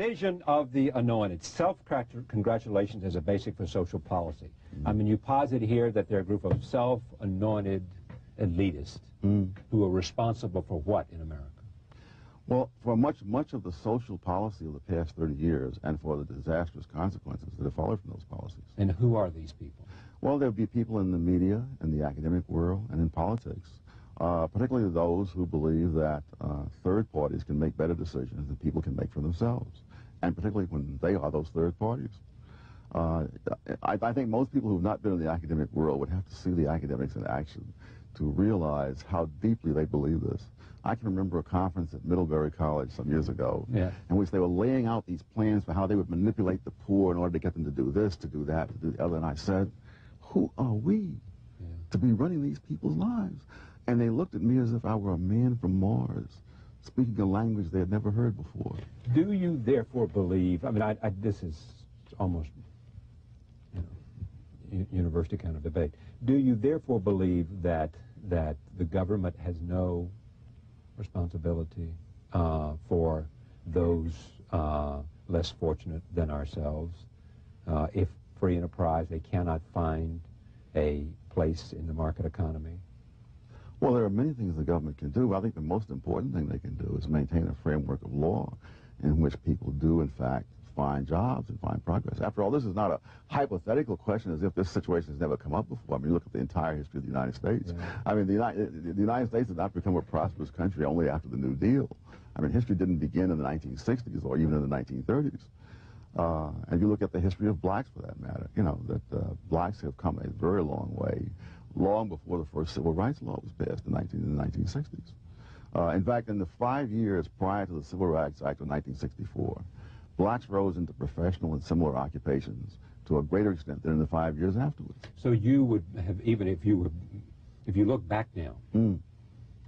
vision of the Anointed. Self-congratulations as a basic for social policy. I mean, you posit here that they're a group of self-anointed elitists who are responsible for what in America? Well, for much of the social policy of the past 30 years and for the disastrous consequences that have followed from those policies. And who are these people? Well, there would be people in the media, in the academic world, and in politics, particularly those who believe that third parties can make better decisions than people can make for themselves, and particularly when they are those third parties. I think most people who have not been in the academic world would have to see the academics in action to realize how deeply they believe this. I can remember a conference at Middlebury College some years ago in which they were laying out these plans for how they would manipulate the poor in order to get them to do this, to do that, to do the other, and I said, who are we to be running these people's lives? And they looked at me as if I were a man from Mars, speaking a language they had never heard before. Do you therefore believe, I mean, this is almost, university kind of debate. Do you therefore believe that the government has no responsibility for those less fortunate than ourselves? If free enterprise, they cannot find a place in the market economy? Well, there are many things the government can do. I think the most important thing they can do is maintain a framework of law in which people do, in fact, find jobs and find progress. After all, this is not a hypothetical question as if this situation has never come up before. I mean, look at the entire history of the United States. I mean, the United States did not become a prosperous country only after the New Deal. I mean, history didn't begin in the 1960s or even in the 1930s. And you look at the history of blacks, for that matter, that blacks have come a very long way, long before the first civil rights law was passed in the 1960s. In fact, in the 5 years prior to the Civil Rights Act of 1964, blacks rose into professional and similar occupations to a greater extent than in the 5 years afterwards. So you would have, even if you look back now,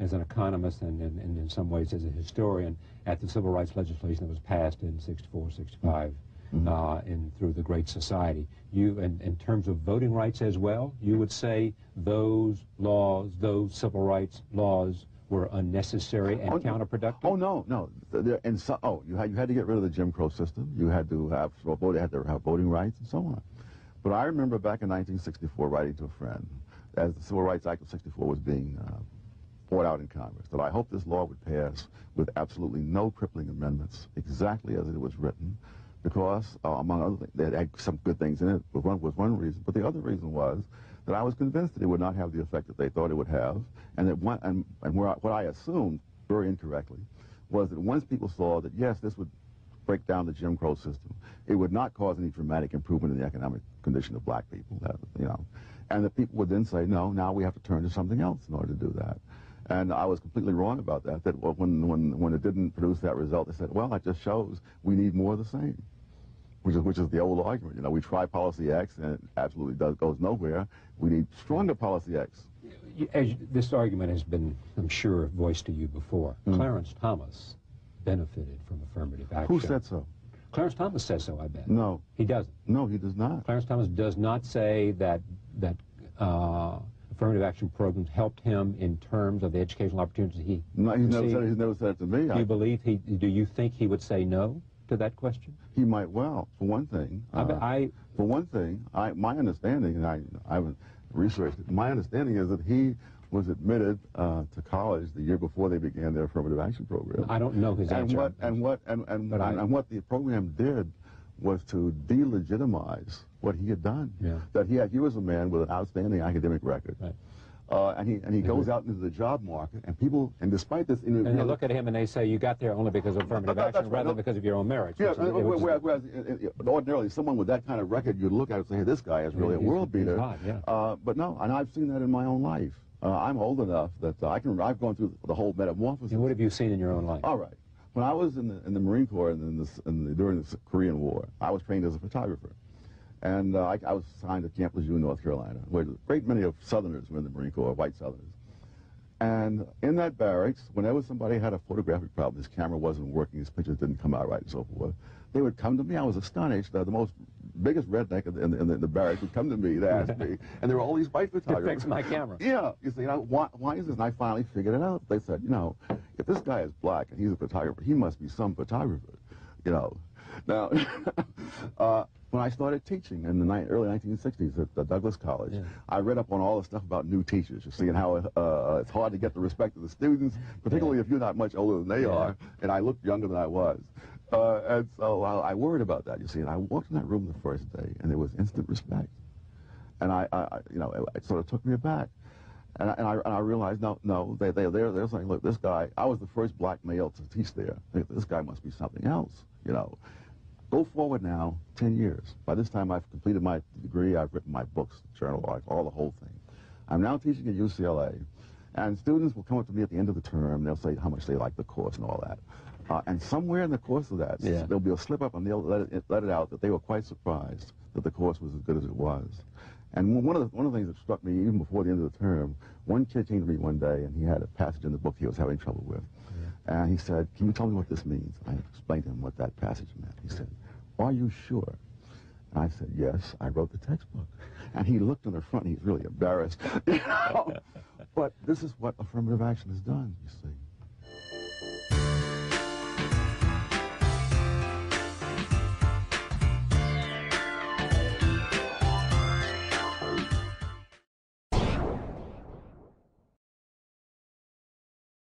as an economist and in some ways as a historian, at the civil rights legislation that was passed in 64, 65, and through the Great Society, you, in terms of voting rights as well, you would say those laws, those civil rights laws were unnecessary and counterproductive? Oh, no. You had to get rid of the Jim Crow system. You had to have voting rights and so on. But I remember back in 1964 writing to a friend, as the Civil Rights Act of 64 was being fought out in Congress, that I hoped this law would pass with absolutely no crippling amendments, exactly as it was written, because, among other things, they had some good things in it, was one reason, but the other reason was that I was convinced that it would not have the effect that they thought it would have, and that what I assumed, very incorrectly, was that once people saw that, yes, this would break down the Jim Crow system, it would not cause any dramatic improvement in the economic condition of black people, and that people would then say, no, now we have to turn to something else in order to do that. And I was completely wrong about that, when it didn't produce that result, they said, well, that just shows we need more of the same. Which is the old argument. We try policy X and it absolutely goes nowhere. We need stronger policy X. This argument has been, I'm sure, voiced to you before. Clarence Thomas benefited from affirmative action. Who said so? Clarence Thomas says so, I bet. No. He doesn't? No, he does not. Clarence Thomas does not say that affirmative action programs helped him in terms of the educational opportunities he received. He's never said it to me. Do you think he would say no to that question? He might well. For one thing, my understanding, and I haven't researched it, my understanding is that he was admitted to college the year before they began their affirmative action program. I don't know his answer. And what the program did was to delegitimize what he had done. That he was a man with an outstanding academic record. Right. And he goes out into the job market, and people, and despite this... And they look at him and they say, you got there only because of affirmative action rather than because of your own merits. Yeah, whereas ordinarily someone with that kind of record, you'd look at it and say, hey, this guy is really a world beater. But no, and I've seen that in my own life. I'm old enough that I've gone through the whole metamorphosis. And what have you seen in your own life? All right. When I was in the Marine Corps during the Korean War, I was trained as a photographer. And I was assigned to Camp Lejeune, North Carolina, where a great many of Southerners were in the Marine Corps, white Southerners. And in that barracks, whenever somebody had a photographic problem, his camera wasn't working, his pictures didn't come out right, and so forth, they would come to me. I was astonished that the biggest redneck in the barracks would come to me to ask me, and there were all these white photographers. To fix my camera. Yeah, you see, why is this? And I finally figured it out. They said, if this guy is black and he's a photographer, he must be some photographer, Now, when I started teaching in the early 1960s at Douglas College, I read up on all the stuff about new teachers, you see, and how it's hard to get the respect of the students, particularly if you're not much older than they are, and I looked younger than I was. And so I worried about that, you see, and I walked in that room the first day, and there was instant respect. And you know, it sort of took me aback. And I realized, no, they're saying, look, this guy, I was the first black male to teach there. This guy must be something else, you know. Go forward now, 10 years. By this time, I've completed my degree. I've written my books, journal articles, all the whole thing. I'm now teaching at UCLA, and students will come up to me at the end of the term. They'll say how much they like the course and all that. And somewhere in the course of that, there'll be a slip up, and they'll let it out that they were quite surprised that the course was as good as it was. And one of the things that struck me even before the end of the term, one kid came to me one day, and he had a passage in the book he was having trouble with. And he said, "Can you tell me what this means?" I explained to him what that passage meant. He said, "Are you sure?" And I said, "Yes, I wrote the textbook." And he looked on the front, and he's really embarrassed. You know? But this is what affirmative action has done, you see.